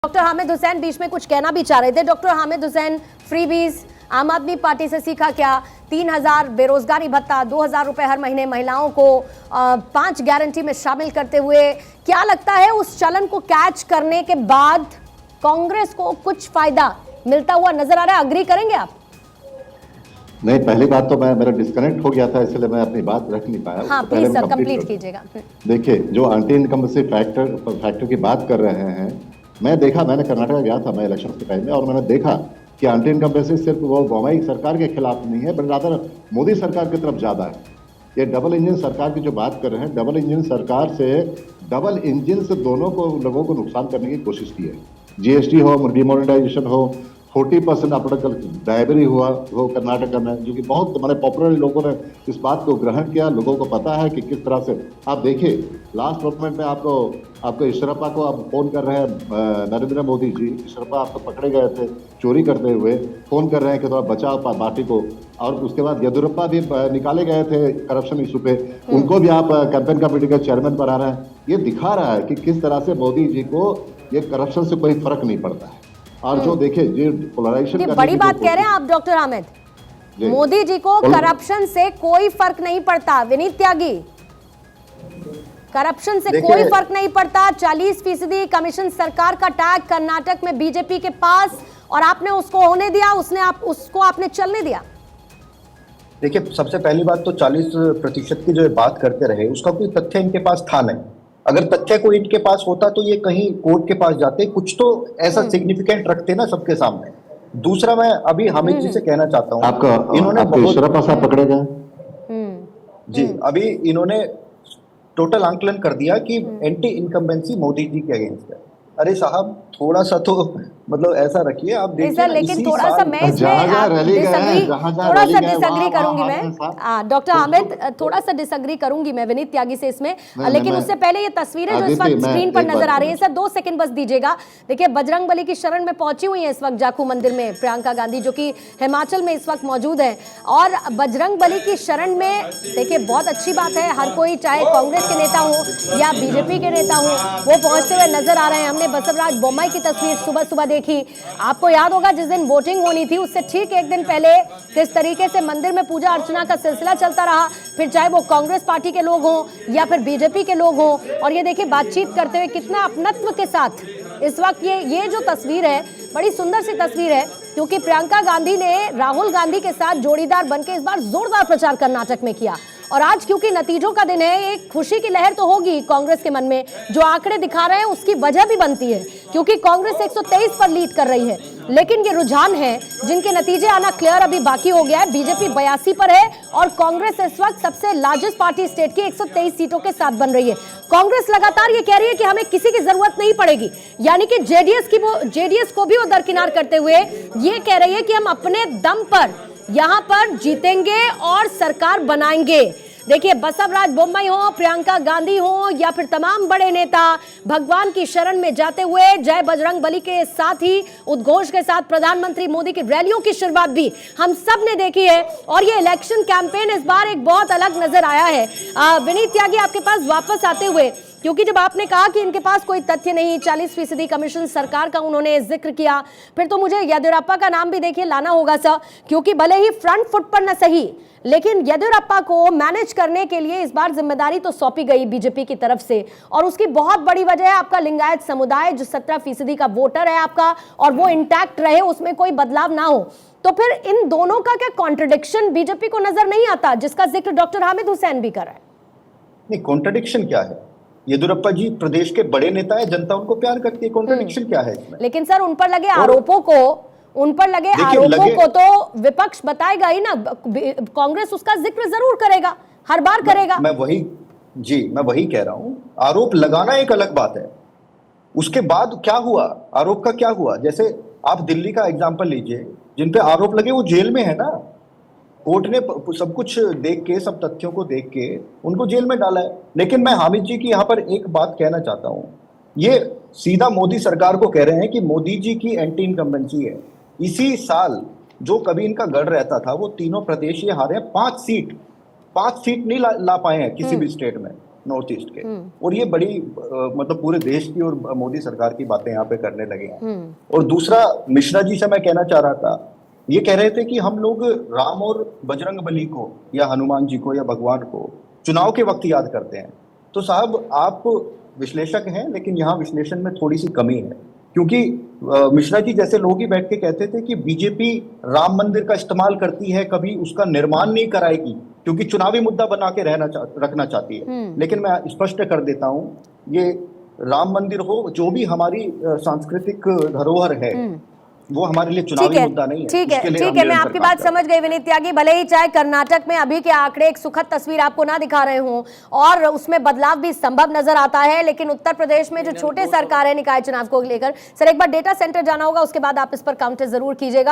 Doctor Hamid Hussain बीच में कुछ कहना भी चाह रहे थे। डॉक्टर हामिद हुसैन, फ्रीबीज आम आदमी पार्टी से सीखा क्या? 3000 बेरोजगारी भत्ता, 2000 रुपए हर महीने महिलाओं को 5 गारंटी में शामिल करते हुए, क्या लगता है उस चलन को कैच करने के बाद कांग्रेस को कुछ फायदा मिलता हुआ नजर आ रहा है? अग्री करेंगे आप? नहीं, पहली बात तो मेरा डिस्कनेक्ट हो गया था, इसलिए मैं अपनी बात रख नहीं पाया। हाँ, प्लीज सर कंप्लीट कीजिएगा। देखिए, जो एंटी इनकम्बेंसी फैक्टर की बात कर रहे हैं, मैंने कर्नाटक गया था मैं इलेक्शन के टाइम में, और मैंने देखा कि एंटी इनकम्बेंसी सिर्फ वो बोमाई सरकार के खिलाफ नहीं है, बल्कि ज्यादा मोदी सरकार की तरफ ज्यादा है। ये डबल इंजन सरकार की जो बात कर रहे हैं, डबल इंजन सरकार से डबल इंजन से दोनों को लोगों को नुकसान करने की कोशिश की है। जीएसटी हो, डिमोनेटाइजेशन हो, 40% अपना ड्राइवरी हुआ हो कर्नाटक में, जो कि बहुत बड़े पॉपुलर लोगों ने इस बात को ग्रहण किया। लोगों को पता है कि किस तरह से आप देखिए लास्ट मोमेंट में आपको ईश्वरप्पा को आप फोन कर रहे हैं, नरेंद्र मोदी जी ईश्वरप्पा आपको पकड़े गए थे चोरी करते हुए, फोन कर रहे हैं कि थोड़ा बचाओ पार्टी को। और उसके बाद येदियुरप्पा भी निकाले गए थे करप्शन इशू पे, उनको भी आप कैंपेन कमेटी का चेयरमैन बना रहे हैं। ये दिखा रहा है कि किस तरह से मोदी जी को ये करप्शन से कोई फर्क नहीं पड़ता है। और जो देखे जो पोलराइजेशन, बड़ी बात कह रहे हैं आप डॉक्टर हामिद, मोदी जी को करप्शन से कोई फर्क नहीं पड़ता। विनीत त्यागी, करप्शन से कोई फर्क नहीं पड़ता। 40% कमीशन सरकार का टैग कर्नाटक में बीजेपी के पास, और आपने उसको होने दिया, उसको आपने चलने दिया। देखिए, सबसे पहली बात तो 40% की जो बात करते रहे, उसका कोई तथ्य इनके पास था नहीं। अगर तथ्य कोई इनके पास होता तो ये कहीं कोर्ट के पास जाते, कुछ तो ऐसा सिग्निफिकेंट रखते ना सबके सामने। दूसरा, मैं अभी हामिद जी से कहना चाहता हूँ, इन्होंने पकड़े गए जी, अभी इन्होंने टोटल आंकलन कर दिया कि एंटी इनकम्बेंसी मोदी जी के अगेंस्ट है। अरे साहब, थोड़ा सा तो मतलब ऐसा रखिए आप देखिए, लेकिन थोड़ा सा मैं इसमें डिसएग्री करूंगी। मैं डॉक्टर हामिद थोड़ा सा डिसएग्री करूंगी मैं विनीत त्यागी से इसमें, लेकिन उससे पहले ये तस्वीरें जो इस वक्त स्क्रीन पर नजर आ रही है, सर 2 सेकंड बस दीजिएगा। देखिए, बजरंग बली की शरण में पहुंची हुई है इस वक्त जाखू मंदिर में प्रियंका गांधी, जो कि हिमाचल में इस वक्त मौजूद है। और बजरंग बली की शरण में देखिए बहुत अच्छी बात है, हर कोई चाहे कांग्रेस के नेता हो या बीजेपी के नेता हो, वो पहुंचते हुए नजर आ रहे हैं। हमने बसवराज बोम्मई की तस्वीर सुबह सुबह देखी। आपको याद होगा जिस दिन वोटिंग होनी थी उससे ठीक एक दिन पहले किस तरीके से मंदिर में पूजा अर्चना का सिलसिला चलता रहा, फिर चाहे वो कांग्रेस पार्टी के लोग हों या फिर बीजेपी के लोग हों। और ये देखिए बातचीत करते हुए कितना अपनत्व के साथ इस वक्त ये जो तस्वीर है, बड़ी सुंदर सी तस्वीर है, क्योंकि प्रियंका गांधी ने राहुल गांधी के साथ जोड़ीदार बनकर इस बार जोरदार प्रचार कर्नाटक में किया। और आज क्योंकि नतीजों का दिन है, एक खुशी की लहर तो होगी कांग्रेस के मन में। जो आंकड़े दिखा रहे हैं उसकी वजह भी बनती है, क्योंकि कांग्रेस 123 पर लीड कर रही है, लेकिन ये रुझान है जिनके नतीजे आना क्लियर अभी बाकी हो गया है। बीजेपी 82 पर है और कांग्रेस इस वक्त सबसे लार्जेस्ट पार्टी स्टेट की 123 सीटों के साथ बन रही है। कांग्रेस लगातार ये कह रही है कि हमें किसी की जरूरत नहीं पड़ेगी, यानी कि जेडीएस को भी वो दरकिनार करते हुए ये कह रही है कि हम अपने दम पर यहां पर जीतेंगे और सरकार बनाएंगे। देखिए, बसवराज बोम्मई हो, प्रियंका गांधी हो या फिर तमाम बड़े नेता भगवान की शरण में जाते हुए जय बजरंग बली के साथ ही उद्घोष के साथ प्रधानमंत्री मोदी की रैलियों की शुरुआत भी हम सब ने देखी है। और ये इलेक्शन कैंपेन इस बार एक बहुत अलग नजर आया है। विनीत त्यागी, आपके पास वापस आते हुए, क्योंकि जब आपने कहा कि इनके पास कोई तथ्य नहीं, 40% कमीशन सरकार का उन्होंने जिक्र किया, फिर तो मुझे येदियुरप्पा का नाम भी देखिए लाना होगा सर, क्योंकि भले ही फ्रंट फुट पर न सही, लेकिन येदियुरप्पा को मैनेज करने के लिए इस बार जिम्मेदारी तो सौंपी गई बीजेपी की तरफ से। और उसकी बहुत बड़ी वजह है आपका लिंगायत समुदाय, जो 17% का वोटर है आपका, और वो इंटैक्ट रहे, उसमें कोई बदलाव ना हो। तो फिर इन दोनों का क्या कॉन्ट्रडिक्शन बीजेपी को नजर नहीं आता, जिसका जिक्र डॉक्टर हामिद हुसैन भी कर रहे हैं? नहीं, कॉन्ट्रडिक्शन क्या है? येदियुरप्पा जी प्रदेश के बड़े नेता है, जनता उनको प्यार करती है, कॉन्ट्रडिक्शन क्या है इसमें? लेकिन सर उन पर लगे आरोपों को तो विपक्ष बताएगा ही ना, कांग्रेस उसका जिक्र जरूर करेगा, हर बार करेगा। मैं वही कह रहा हूं, आरोप लगाना एक अलग बात है, उसके बाद क्या हुआ, आरोप का क्या हुआ। जैसे आप दिल्ली का एग्जांपल लीजिए, जिन पे आरोप लगे वो जेल में है ना, कोर्ट ने सब कुछ देख के, सब तथ्यों को देख के उनको जेल में डाला है। लेकिन मैं हामिद जी की यहाँ पर एक बात कहना चाहता हूँ, ये सीधा मोदी सरकार को कह रहे हैं कि मोदी जी की एंटी इनकम्बेंसी है। इसी साल जो कभी इनका गढ़ रहता था, वो तीनों प्रदेश ये हारे हैं, 5 सीट नहीं ला पाए हैं किसी भी स्टेट में। नॉर्थ ईस्ट के, और ये बड़ी मतलब पूरे देश की और मोदी सरकार की बातें यहाँ पे करने लगे हैं। और दूसरा, मिश्रा जी से मैं कहना चाह रहा था, ये कह रहे थे कि हम लोग राम और बजरंग बली को या हनुमान जी को या भगवान को चुनाव के वक्त याद करते हैं। तो साहब आप विश्लेषक हैं, लेकिन यहाँ विश्लेषण में थोड़ी सी कमी है, क्योंकि मिश्रा जी जैसे लोग ही बैठ के कहते थे कि बीजेपी राम मंदिर का इस्तेमाल करती है, कभी उसका निर्माण नहीं कराएगी क्योंकि चुनावी मुद्दा बना के रखना चाहती है। लेकिन मैं स्पष्ट कर देता हूं, ये राम मंदिर हो, जो भी हमारी सांस्कृतिक धरोहर है, वो हमारे लिए चुनावी मुद्दा नहीं है। ठीक है, मैं आपकी बात समझ गई विनीत त्यागी। भले ही चाहे कर्नाटक में अभी के आंकड़े एक सुखद तस्वीर आपको ना दिखा रहे हों और उसमें बदलाव भी संभव नजर आता है, लेकिन उत्तर प्रदेश में जो छोटे सरकार है निकाय चुनाव को लेकर, सर एक बार डेटा सेंटर जाना होगा, उसके बाद आप इस पर काउंटर जरूर कीजिएगा।